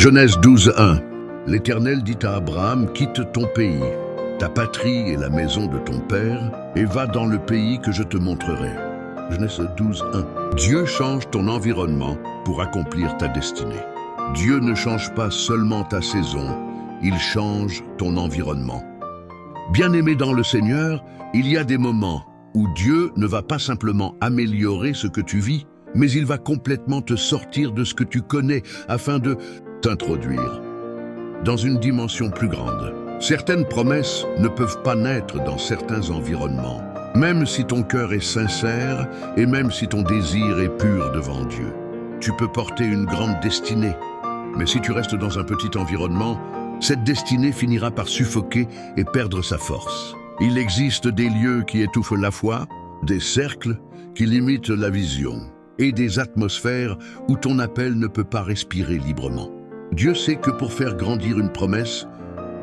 Genèse 12:1. L'Éternel dit à Abraham, quitte ton pays, ta patrie et la maison de ton père, et va dans le pays que je te montrerai. Genèse 12:1. Dieu change ton environnement pour accomplir ta destinée. Dieu ne change pas seulement ta saison, il change ton environnement. Bien-aimé dans le Seigneur, il y a des moments où Dieu ne va pas simplement améliorer ce que tu vis, mais il va complètement te sortir de ce que tu connais afin de t'introduire dans une dimension plus grande. Certaines promesses ne peuvent pas naître dans certains environnements, même si ton cœur est sincère et même si ton désir est pur devant Dieu. Tu peux porter une grande destinée, mais si tu restes dans un petit environnement, cette destinée finira par suffoquer et perdre sa force. Il existe des lieux qui étouffent la foi, des cercles qui limitent la vision, et des atmosphères où ton appel ne peut pas respirer librement. Dieu sait que pour faire grandir une promesse,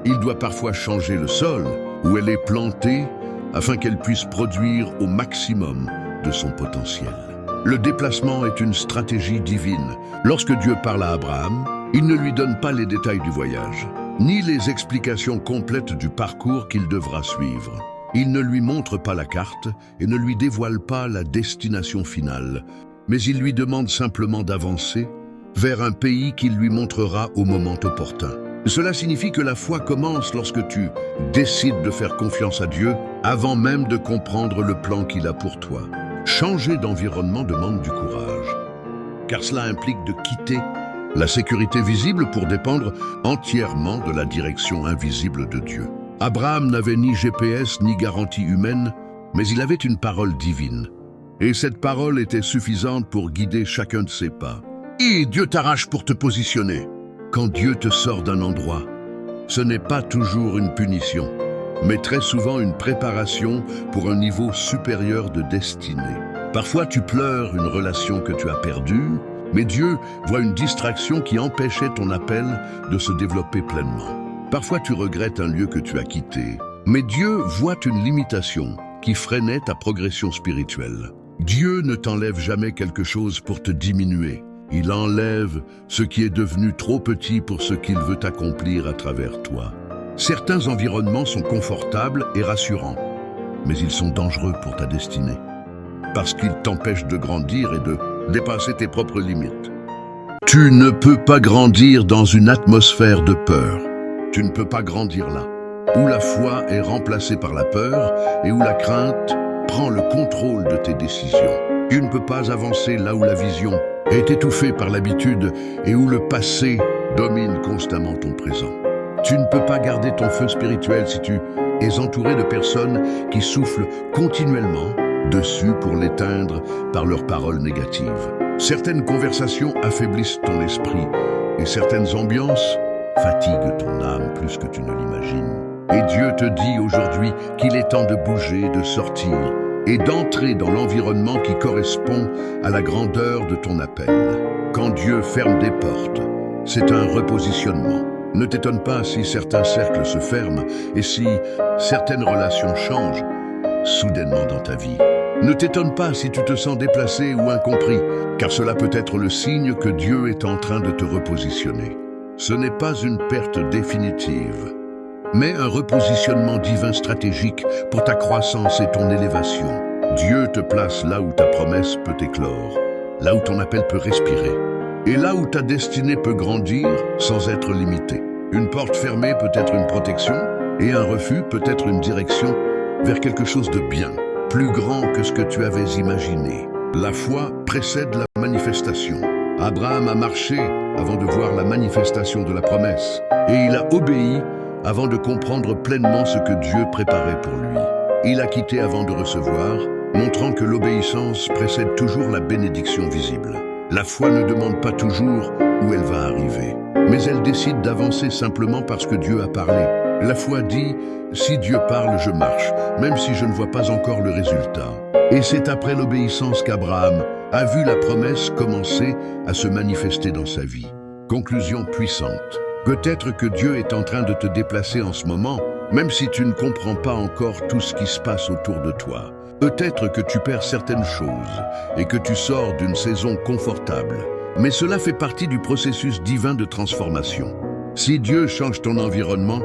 il doit parfois changer le sol où elle est plantée afin qu'elle puisse produire au maximum de son potentiel. Le déplacement est une stratégie divine. Lorsque Dieu parle à Abraham, il ne lui donne pas les détails du voyage, ni les explications complètes du parcours qu'il devra suivre. Il ne lui montre pas la carte et ne lui dévoile pas la destination finale, mais il lui demande simplement d'avancer vers un pays qu'il lui montrera au moment opportun. Cela signifie que la foi commence lorsque tu décides de faire confiance à Dieu avant même de comprendre le plan qu'il a pour toi. Changer d'environnement demande du courage, car cela implique de quitter la sécurité visible pour dépendre entièrement de la direction invisible de Dieu. Abraham n'avait ni GPS ni garantie humaine, mais il avait une parole divine. Et cette parole était suffisante pour guider chacun de ses pas. Et Dieu t'arrache pour te positionner. Quand Dieu te sort d'un endroit, ce n'est pas toujours une punition, mais très souvent une préparation pour un niveau supérieur de destinée. Parfois tu pleures une relation que tu as perdue, mais Dieu voit une distraction qui empêchait ton appel de se développer pleinement. Parfois tu regrettes un lieu que tu as quitté, mais Dieu voit une limitation qui freinait ta progression spirituelle. Dieu ne t'enlève jamais quelque chose pour te diminuer. Il enlève ce qui est devenu trop petit pour ce qu'il veut accomplir à travers toi. Certains environnements sont confortables et rassurants, mais ils sont dangereux pour ta destinée, parce qu'ils t'empêchent de grandir et de dépasser tes propres limites. Tu ne peux pas grandir dans une atmosphère de peur. Tu ne peux pas grandir là, où la foi est remplacée par la peur et où la crainte prend le contrôle de tes décisions. Tu ne peux pas avancer là où la vision est étouffée par l'habitude et où le passé domine constamment ton présent. Tu ne peux pas garder ton feu spirituel si tu es entouré de personnes qui soufflent continuellement dessus pour l'éteindre par leurs paroles négatives. Certaines conversations affaiblissent ton esprit et certaines ambiances fatiguent ton âme plus que tu ne l'imagines. Et Dieu te dit aujourd'hui qu'il est temps de bouger, de sortir et d'entrer dans l'environnement qui correspond à la grandeur de ton appel. Quand Dieu ferme des portes, c'est un repositionnement. Ne t'étonne pas si certains cercles se ferment et si certaines relations changent soudainement dans ta vie. Ne t'étonne pas si tu te sens déplacé ou incompris, car cela peut être le signe que Dieu est en train de te repositionner. Ce n'est pas une perte définitive, mais un repositionnement divin stratégique pour ta croissance et ton élévation. Dieu te place là où ta promesse peut éclore, là où ton appel peut respirer, et là où ta destinée peut grandir sans être limitée. Une porte fermée peut être une protection, et un refus peut être une direction vers quelque chose de bien, plus grand que ce que tu avais imaginé. La foi précède la manifestation. Abraham a marché avant de voir la manifestation de la promesse, et il a obéi avant de comprendre pleinement ce que Dieu préparait pour lui. Il a quitté avant de recevoir, montrant que l'obéissance précède toujours la bénédiction visible. La foi ne demande pas toujours où elle va arriver, mais elle décide d'avancer simplement parce que Dieu a parlé. La foi dit « Si Dieu parle, je marche, même si je ne vois pas encore le résultat ». Et c'est après l'obéissance qu'Abraham a vu la promesse commencer à se manifester dans sa vie. Conclusion puissante. Peut-être que Dieu est en train de te déplacer en ce moment, même si tu ne comprends pas encore tout ce qui se passe autour de toi. Peut-être que tu perds certaines choses et que tu sors d'une saison confortable. Mais cela fait partie du processus divin de transformation. Si Dieu change ton environnement,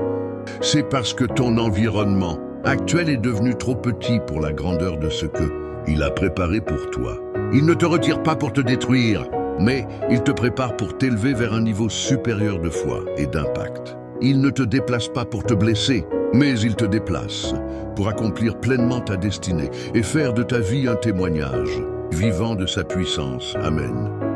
c'est parce que ton environnement actuel est devenu trop petit pour la grandeur de ce que il a préparé pour toi. Il ne te retire pas pour te détruire, mais il te prépare pour t'élever vers un niveau supérieur de foi et d'impact. Il ne te déplace pas pour te blesser, mais il te déplace pour accomplir pleinement ta destinée et faire de ta vie un témoignage vivant de sa puissance. Amen.